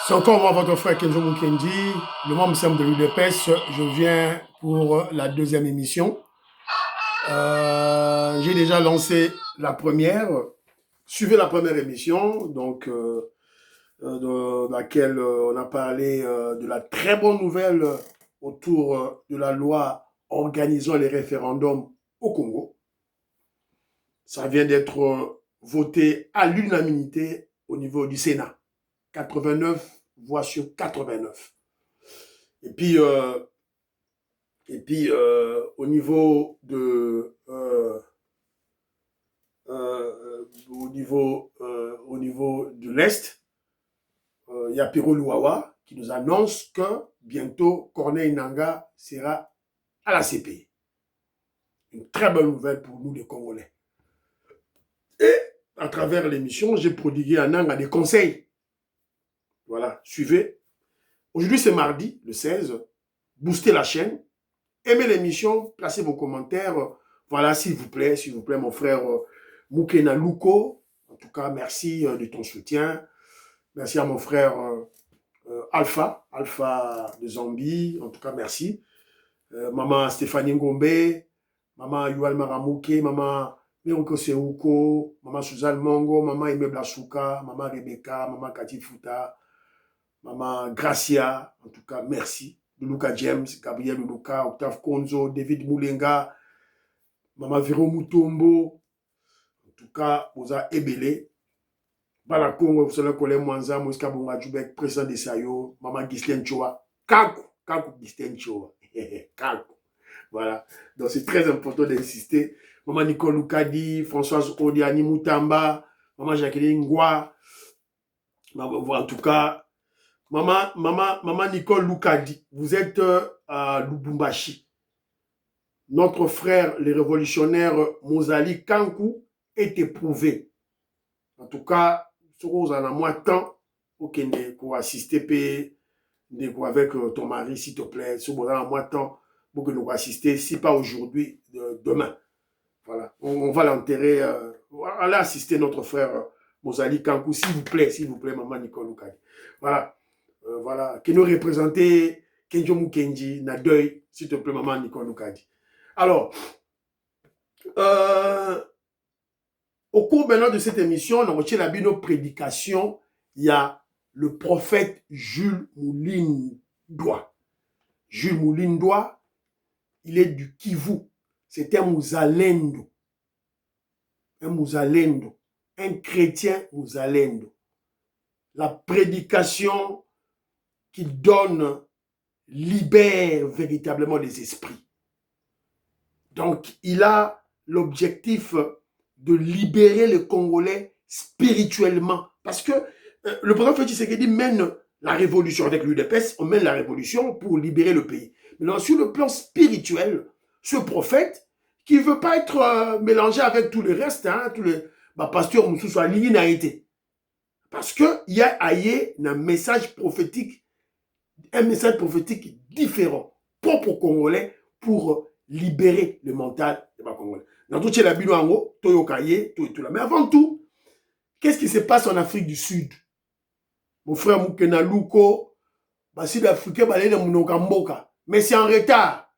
C'est encore moi, votre frère Kenzo Mukendi, le membre simple de l'UDPS. Je viens pour la deuxième émission. J'ai déjà lancé la première. Suivez la première émission, donc dans laquelle on a parlé de la très bonne nouvelle autour de la loi organisant les référendums au Congo. Ça vient d'être voté à l'unanimité au niveau du Sénat. 89 voix sur 89. Et puis au niveau de au niveau de l'Est, il y a Piro Louawa qui nous annonce que bientôt Corneille Nangaa sera à la CPI. Une très bonne nouvelle pour nous les Congolais. Et à travers l'émission, j'ai prodigué à Nangaa des conseils. Voilà, suivez. Aujourd'hui, c'est mardi, le 16. Boostez la chaîne. Aimez l'émission, placez vos commentaires. Voilà, s'il vous plaît, mon frère Mukena Luko. En tout cas, merci de ton soutien. Merci à mon frère Alpha de Zambie. En tout cas, merci. Maman Stéphanie Ngombe, maman Yual Maramouke, maman Miroko Seuko, maman Suzanne Mongo, maman Ime Blasuka, maman Rebecca, maman Cathy Fouta, maman Gracia. En tout cas, merci. Luca James, Gabriel Luca, Octave Konzo, David Moulenga, Maman Vero Mutombo, en tout cas, Oza Ebele, Bala Congo, vous savez, Colin Mwanza, Moïska Bonga Djoubek, président de Sayo, Maman Ghislaine Choa, Kakou Ghislaine Choa, Kakou. Voilà, donc c'est très important d'insister. Maman Nicole Lukadi, Françoise Odiani Moutamba, Maman Jacqueline Ngwa, en tout cas, Maman Nicole Lukadi, vous êtes à Lubumbashi. Notre frère, les révolutionnaires Mozali Kankou, est éprouvé. En tout cas, si vous en avez moins de temps, pour assister avec ton mari, s'il te plaît. Si vous en avez moins de temps, pour que nous assister, si pas aujourd'hui, demain. Voilà. On va l'enterrer. Allez assister notre frère Mozali Kankou, s'il vous plaît, maman Nicole Lukadi. Voilà. Voilà. Que nous représenter Kenjo Mukendi, na deuil, s'il te plaît, maman Nicole Lukadi. Alors, au cours maintenant de cette émission, on a reçu la nos prédications. Il y a le prophète Jules Moulindoua. Jules Moulindoua, il est du Kivu. C'est un Mouzalendo. Un chrétien Mouzalendo. La prédication qu'il donne libère véritablement les esprits. Donc, il a l'objectif de libérer les Congolais spirituellement. Parce que le président Félix Tshisekedi mène la révolution avec l'UDPS, on mène la révolution pour libérer le pays. Mais sur le plan spirituel, ce prophète, qui ne veut pas être mélangé avec tout le reste, hein, tous les pasteurs Moussou soit lié n'a été. Parce qu'il y a un message prophétique différent, propre aux Congolais, pour libérer le mental des Congolais. Mais avant tout, qu'est-ce qui se passe en Afrique du Sud? Mon frère Mukena Luko, Sud-Africain, mais c'est en retard.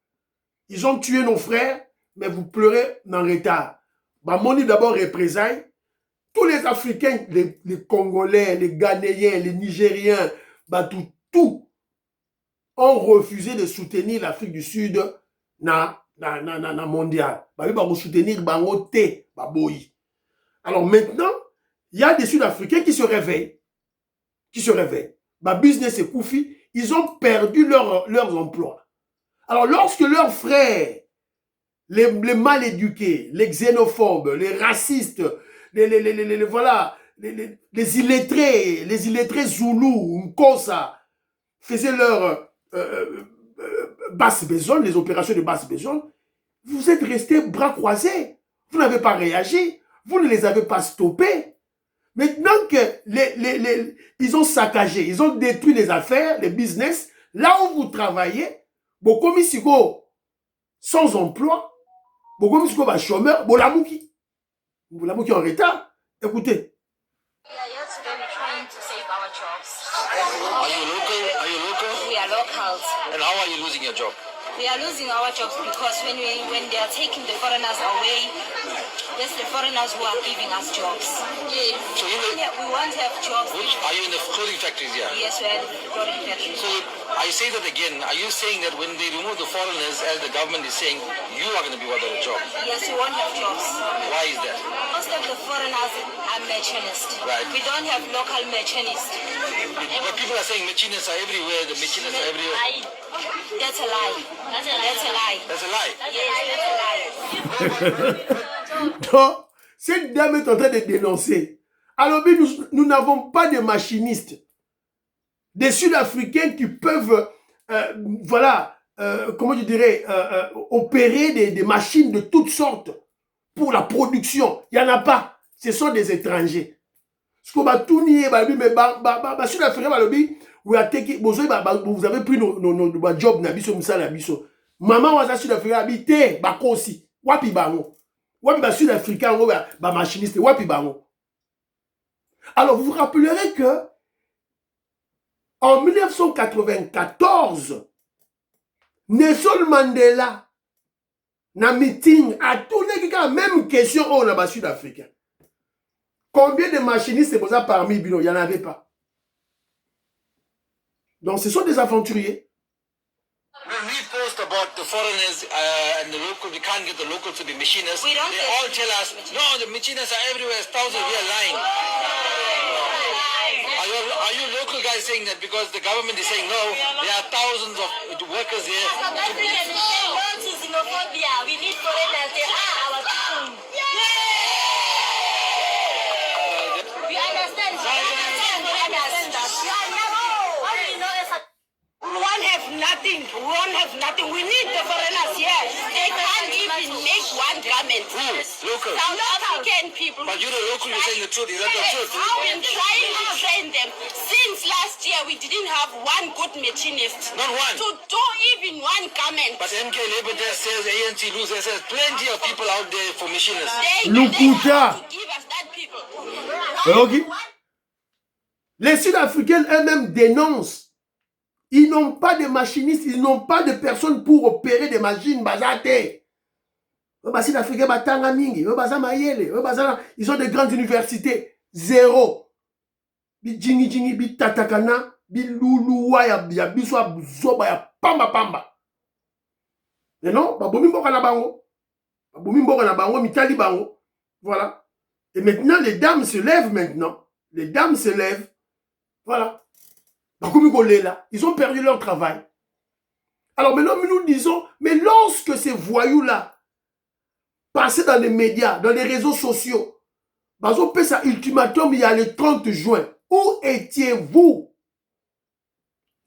Ils ont tué nos frères, mais vous pleurez en retard. Moni d'abord représailles. Tous les Africains, les Congolais, les Ghanéens, les Nigériens, tout ont refusé de soutenir l'Afrique du Sud na mondial. Soutenir Alors maintenant, il y a des Sud-Africains qui se réveillent. Business et Koufi, ils ont perdu leurs emplois. Alors lorsque leurs frères, les mal éduqués, les xénophobes, les racistes, voilà, les illettrés Zoulou, Nkosa, faisaient leur basse besogne, les opérations de basse besogne, vous êtes restés bras croisés. Vous n'avez pas réagi. Vous ne les avez pas stoppés. Maintenant que ils ont saccagé, ils ont détruit les affaires, les business, là où vous travaillez, beaucoup de sans emploi, beaucoup de chômeurs, Bolamouki en retard. Écoutez. Yeah, yesterday we're trying to save our job. Are you local? Are you local? We are locals. And how are you losing your job? We are losing our jobs because when they are taking the foreigners away, it's the foreigners who are giving us jobs. Yes. So We want to have jobs. Are you in the clothing factories here? Yes, we are in the clothing factories. So I say that again. Are you saying that when they remove the foreigners, as the government is saying, you are going to be without a job? Yes, we won't have jobs. Why is that? Most of the foreigners are machinists. Right. We don't have local machinists. But people are saying machinists are everywhere. The machinists are everywhere. That's a lie. That's a lie. That's a lie. Yes, that's a lie. Donc, cette dame est en train de dénoncer. Alors, nous n'avons pas de machinistes, des Sud-Africains qui peuvent, comment je dirais, opérer des machines de toutes sortes pour la production. Il n'y en a pas. Ce sont des étrangers. Ce qu'on va tout nier, mais Sud-Africain, vous avez pris nos jobs, maman was Sud-Africain, habité, bako aussi. Wapi bango. Wapi Sud-Africain, machiniste, wapi bango. Alors, vous vous rappellerez que en 1994, Nelson Mandela, na meeting, a tourné la même question au Sud-Africain. Combien de machinistes c'est pour ça parmi il n'y en avait pas. Donc, ce sont des aventuriers. When we post about the foreigners and the local, we can't get the locals to be machinists. We don't They all tell us, no, the machinists are everywhere, thousands, we are lying. Are you local guys saying that because the government is saying no, there are thousands of workers here? We need foreigners, they are our people. We understand. We won't have nothing. We won't have nothing. We need the foreigners here. They can't even make one garment. Who? Local. South African people. But you're the local, you're saying the truth. Is that the truth? I've been trying to train them. Since last year, we didn't have one good machinist. Not one. To do even one garment. But MK Labour just says, ANC loses, says plenty of people out there for machinists. They Lukuta. have to give us that people. Okay. Les Sud-Africains eux-mêmes dénoncent. Ils n'ont pas de machinistes, ils n'ont pas de personnes pour opérer des machines. Ils ont de grandes universités. Zéro. Mais non, voilà. Et maintenant, les dames se lèvent maintenant. Les dames se lèvent. Voilà. Ils ont perdu leur travail. Alors maintenant, nous disons, mais lorsque ces voyous-là passaient dans les médias, dans les réseaux sociaux, ils ont fait ça ultimatum il y a le 30 juin. Où étiez-vous,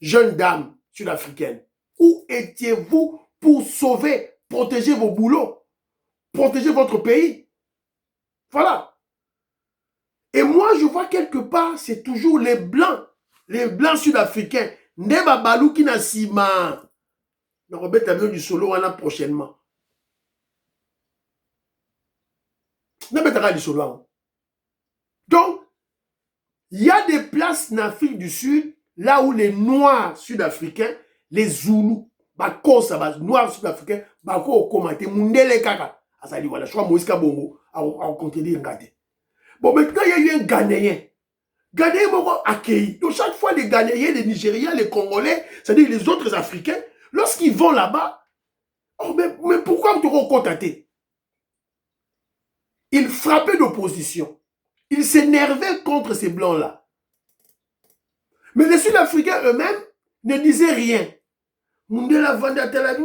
jeune dame sud-africaine? Où étiez-vous pour sauver, protéger vos boulots, protéger votre pays? Voilà. Et moi, je vois quelque part, c'est toujours les blancs sud-africains. Ndeba baluki na sima. Na Robert avion du solo wana prochainement. Ndeba du solo. Donc, il y a des places en Afrique du Sud, là où les noirs sud-africains, les Zoulous, bakosa, bas noirs sud-africains, bako commenté, mundele kaka. Ça dit voilà, je crois Moïse Kabongo a contredit ngate. Bon, maintenant, il y a eu un Ghanéen. Ghanéens m'ont accueilli. Donc, chaque fois, les Ghanéens, les Nigériens, les Congolais, c'est-à-dire les autres Africains, lorsqu'ils vont là-bas, oh, mais pourquoi vous te contacter? Ils frappaient d'opposition. Ils s'énervaient contre ces Blancs-là. Mais les Sud-Africains eux-mêmes ne disaient rien. Mundela Vandatela,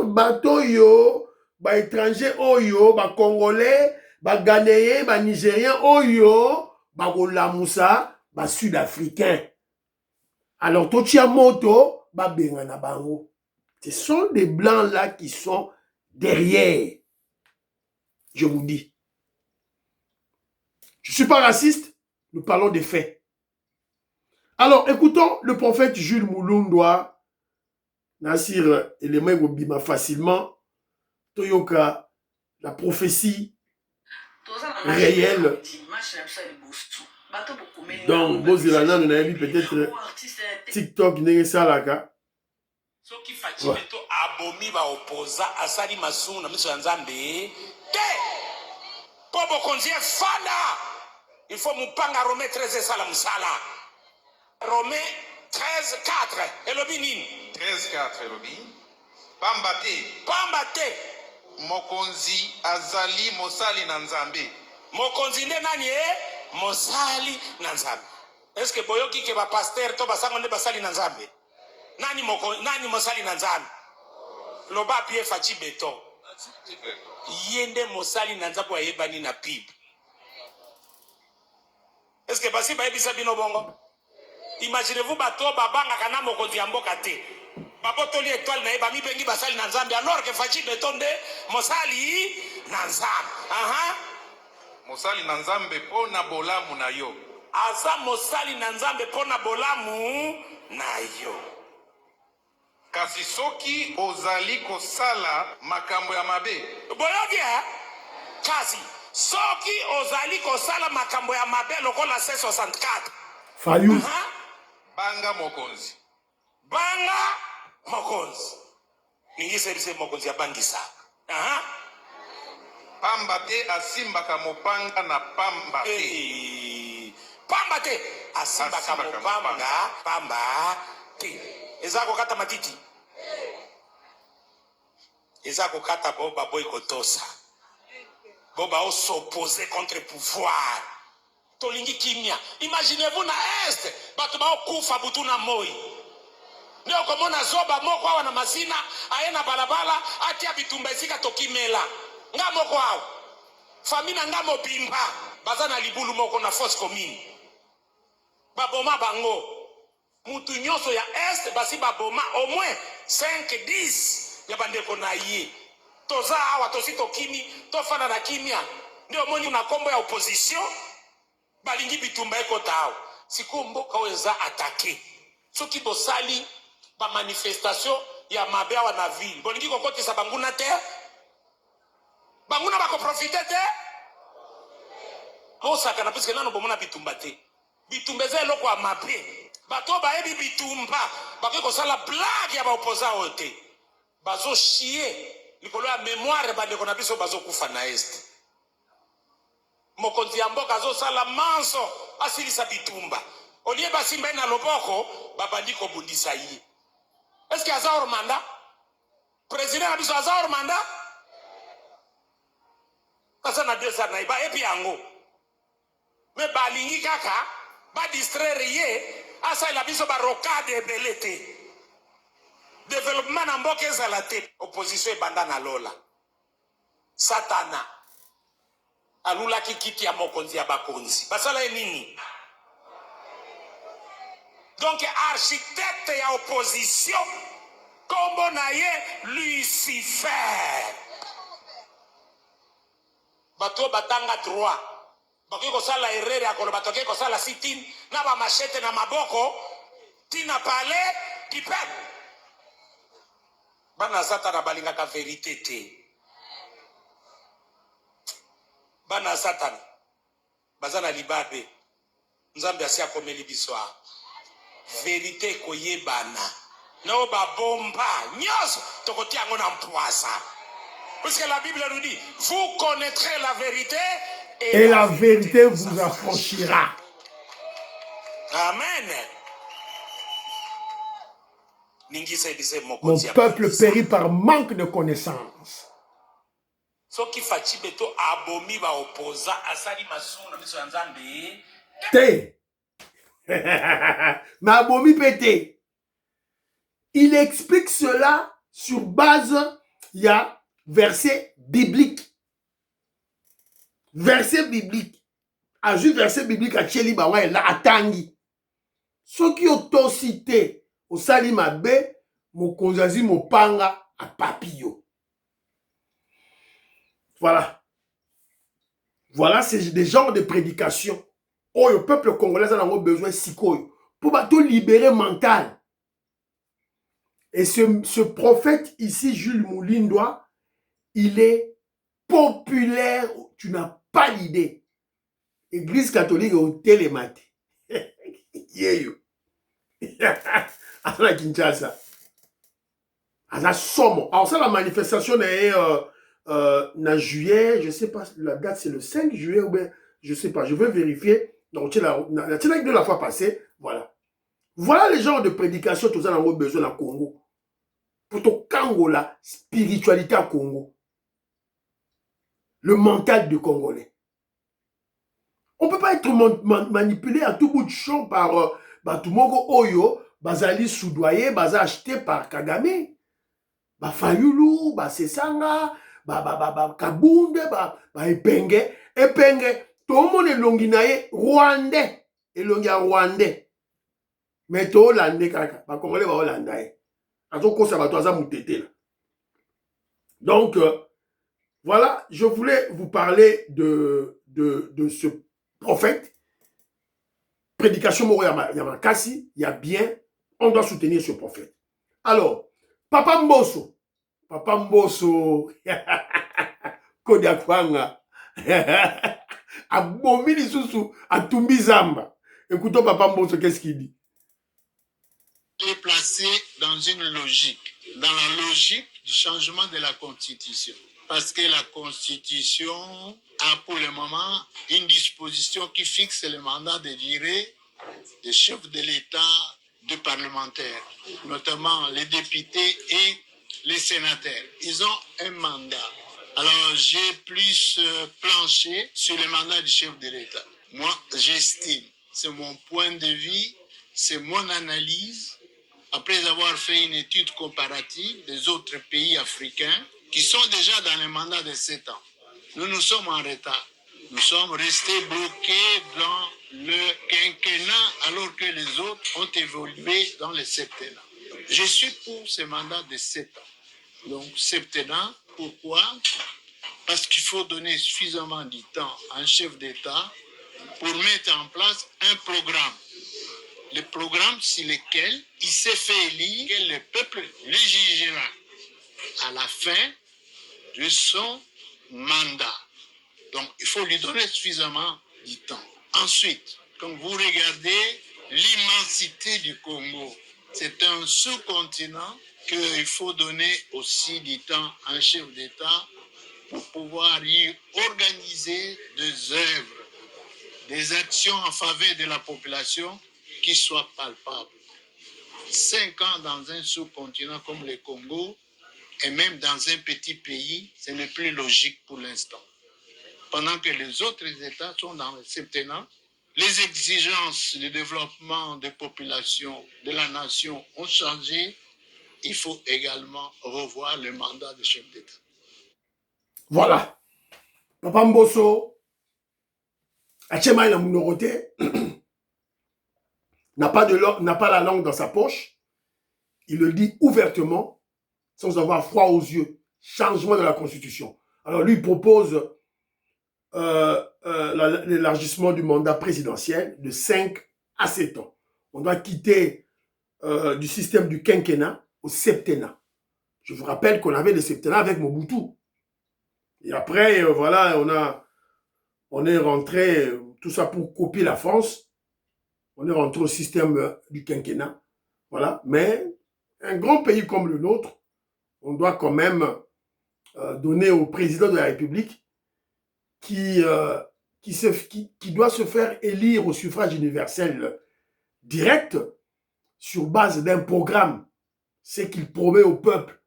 bateau yo, ba étranger oyo, ba Congolais, ba Ghanéens, ba Nigériens oyo, Bagola Moussa, ba Sud-Africain. Alors, Tochia Moto, ba Bengana Bango. Ce sont des blancs là qui sont derrière. Je vous dis. Je ne suis pas raciste, nous parlons des faits. Alors, écoutons le prophète Jules Moulundoa, Nassir Elemé Bima facilement, la prophétie réelle Donc, Bozilana, nous avons peut-être TikTok, n'est ça là. Soki fachi beto abomi ba oposa asali masumu na miso ya Nzambe te po bokonzi fana il faut mupanga Rome 13 sala musala Rome 13:4 elobi nini 13:4 elobi pamba te mokonzi azali mosali na Nzambe mokonzi nde nani mosali na Nzambe. Est-ce que boyoki ke ba pasteur to basango nde basali na Nzambe? Nani mosali na Nzambe? Loba pie fachi beton. Yende mosali na Nzambe wa yebani na Bible. Est-ce que basi ba yebisa bino bongo? Imaginez-vous bato babanga kana mokonzi ya mboka te. Babotoli étoile na yeba mi bengi basali na Nzambe alors que fachi beton de mosali na Nzambe. Mosali na Nzambe pona bolamu na yo. Aza mosali na Nzambe pona bolamu na yo. Kasi soki ozali kosala makambo ya mabe. Boyoki kasi soki ozali kosala makambo ya mabe lokola C64. Fayu. Banga mokonzi. Banga mokonzi. Ningise bise mokonzi ya bangisa. Pamba te asimbaka mopanga na pamba te. Pamba te asimbaka mopanga pamba te. Ezako kata matiti. Ezako kata boba boy kotosa. Boba o s'opposer contre pouvoir. Tolingi kimia. Imaginez-vous na est, batu ba okufa butu na moi. Ndio komona zoba moko awa na masina, aena balabala, atia bitumba esika tokimela. Nga moko awa. Famina nga mobimba, bazana libulu moko na fosse commune. Baboma bango. Mutu nyonso ya est basi baboma au moins 5-10 ya bandeko na ye. Toza awa tosi tokimi, tofana na kimia. Ndio moni na kombo ya opposition balingi bitumba ekota awa. Siku mboka weza attaquer. Soki bosali ba manifestation ya mabe awa na ville. Bolingi kokotisa banguna te. Banguna bako profiter te. Osaka na piske nano bomona bitumba te. Bitumba ze loko amabe. Bato ba ebi bitumba bako kosala blague ya ba opposa ote. Bazo chier likolo ya mémoire bandeko na biso bazo kufa na est. Mokonzi ya mboka azo sala manso asilisa bitumba. Olie basimba na loboko babandi ko bundisa yi. Est-ce que aza ormanda? Président na biso aza ormanda? Asa na deux na iba epi yango. Me balingi kaka ba distraire ye asa la biso ba rocade belete. Développement na mboka ezala te. Opposition ebanda na lola. Satana alula kiti ya mokonzi ya bakonzi. Basala nini? Donc architecte ya opposition kombo na ye Lucifer. Bato batanga droit. Bako kosala erreur ya kolo bato kosala sit-in na ba machete na maboko tina palais du peuple. Bana Satana balinga ka vérité te. Bana Satana bazana libabe. Nzambe asi akomeli biswa. Vérité koyebana. No ba bomba nyos tokoti ango na mpoasa. Parce que la Bible nous dit, vous connaîtrez la vérité et la vérité vous affranchira. Amen. Mon peuple périt par manque de connaissance. Te. Mais abomi pété. Il explique cela sur base, il y a verset biblique. Verset biblique. Ajoute verset biblique à Tcheli Bawa et là à Tangi. Ceux qui ont tout cité au Salima B, mon konzazi mopanga à papillon. Voilà. Voilà, c'est des genres de prédications. Oh, le peuple congolais a besoin de sikoyo pour tout libérer mental. Et ce prophète ici, Jules Moulindois, il est populaire, tu n'as pas l'idée. Église catholique au télémate. Yeyo. À la Kinshasa. À la Somme. Alors ça, la manifestation est en juillet, je ne sais pas, la date c'est le 5 juillet ou bien, je ne sais pas, je vais vérifier. Donc, c'est de la fois passée, voilà. Voilà les genres de prédications que nous avons besoin au Congo. Pour ton Congo, la spiritualité au Congo. Le mental du Congolais. On ne peut pas être manipulé à tout bout de champ par tout le monde Oyo, Bazali soudoyé, Baza acheté par Kagame, Fayulu, Sesanga, Kabunde, Epenge, tout le monde est longinaye rwandais, et longia rwandais. Mais tout hollandais, Congolais va hollandais. Donc, voilà, je voulais vous parler de ce prophète. Prédication Moro Yamakasi, il y a bien, on doit soutenir ce prophète. Alors, Papa Mbosso, Kodiakwanga, Abomili Soussou, Atumbi Zamba. Écoutons Papa Mbosso, qu'est-ce qu'il dit? Il est placé dans une logique, dans la logique du changement de la Constitution. Parce que la Constitution a pour le moment une disposition qui fixe le mandat de durée des chefs de l'État, des parlementaires, notamment les députés et les sénateurs. Ils ont un mandat. Alors j'ai plus planché sur le mandat du chef de l'État. Moi, j'estime, c'est mon point de vue, c'est mon analyse, après avoir fait une étude comparative des autres pays africains, qui sont déjà dans le mandat de 7 ans. Nous sommes en retard. Nous sommes restés bloqués dans le quinquennat alors que les autres ont évolué dans le septennat. Je suis pour ce mandat de 7 ans. Donc septennat, pourquoi? Parce qu'il faut donner suffisamment de temps à un chef d'État pour mettre en place un programme. Le programme sur lequel il s'est fait élire, que le peuple le jugera à la fin de son mandat. Donc, il faut lui donner suffisamment de temps. Ensuite, quand vous regardez l'immensité du Congo, c'est un sous-continent qu'il faut donner aussi du temps à un chef d'État pour pouvoir y organiser des œuvres, des actions en faveur de la population qui soient palpables. 5 ans dans un sous-continent comme le Congo, et même dans un petit pays, ce n'est plus logique pour l'instant. Pendant que les autres États sont dans le septennat, les exigences de développement des populations de la nation ont changé. Il faut également revoir le mandat du chef d'État. Voilà. Papa Mbosso, Achema na Mounoroté, n'a pas la langue dans sa poche. Il le dit ouvertement, sans avoir froid aux yeux. Changement de la Constitution. Alors lui, il propose l'élargissement du mandat présidentiel de 5 à 7 ans. On doit quitter du système du quinquennat au septennat. Je vous rappelle qu'on avait le septennat avec Mobutu. Et après, voilà, on est rentré, tout ça pour copier la France. On est rentré au système du quinquennat. Voilà. Mais un grand pays comme le nôtre, on doit quand même donner au président de la République qui doit se faire élire au suffrage universel direct sur base d'un programme, ce qu'il promet au peuple.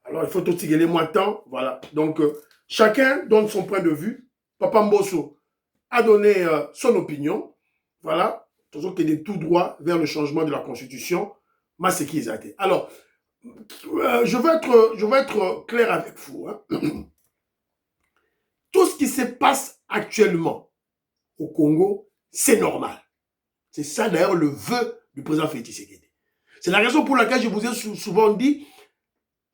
Alors, il faut aussi gagner moins de temps. Voilà. Donc, chacun donne son point de vue. Papa Mbosso a donné son opinion. Voilà. Toujours qu'il est tout droit vers le changement de la Constitution. Alors, je veux être clair avec vous. Hein. Tout ce qui se passe actuellement au Congo, c'est normal. C'est ça d'ailleurs le vœu du président Félix Tshisekedi. C'est la raison pour laquelle je vous ai souvent dit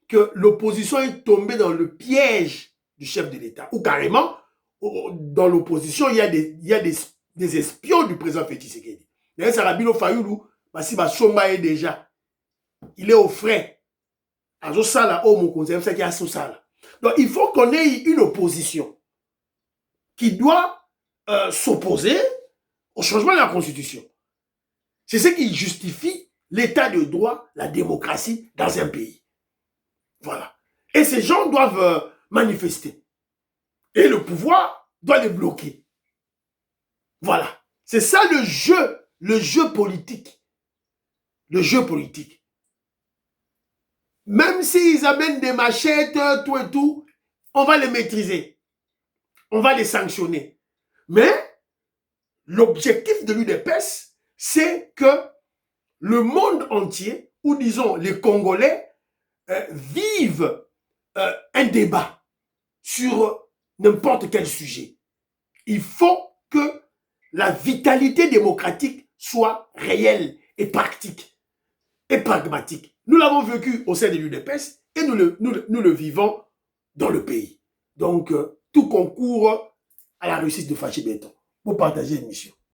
que l'opposition est tombée dans le piège du chef de l'État. Ou carrément, dans l'opposition, il y a des espions du président Félix Tshisekedi. D'ailleurs, Sarabino Fayulu, Bassi Bachomba est déjà. Il est au frais. Donc, il faut qu'on ait une opposition qui doit s'opposer au changement de la Constitution. C'est ce qui justifie l'état de droit, la démocratie dans un pays. Voilà. Et ces gens doivent manifester. Et le pouvoir doit les bloquer. Voilà. C'est ça le jeu politique. Le jeu politique. Même s'ils amènent des machettes, tout et tout, on va les maîtriser. On va les sanctionner. Mais l'objectif de l'UDPS, c'est que le monde entier, ou disons les Congolais, vivent un débat sur n'importe quel sujet. Il faut que la vitalité démocratique soit réelle et pratique et pragmatique. Nous l'avons vécu au sein de l'UDPS et nous le vivons dans le pays. Donc, tout concourt à la réussite de Fachi Benton. Pour partager l'émission.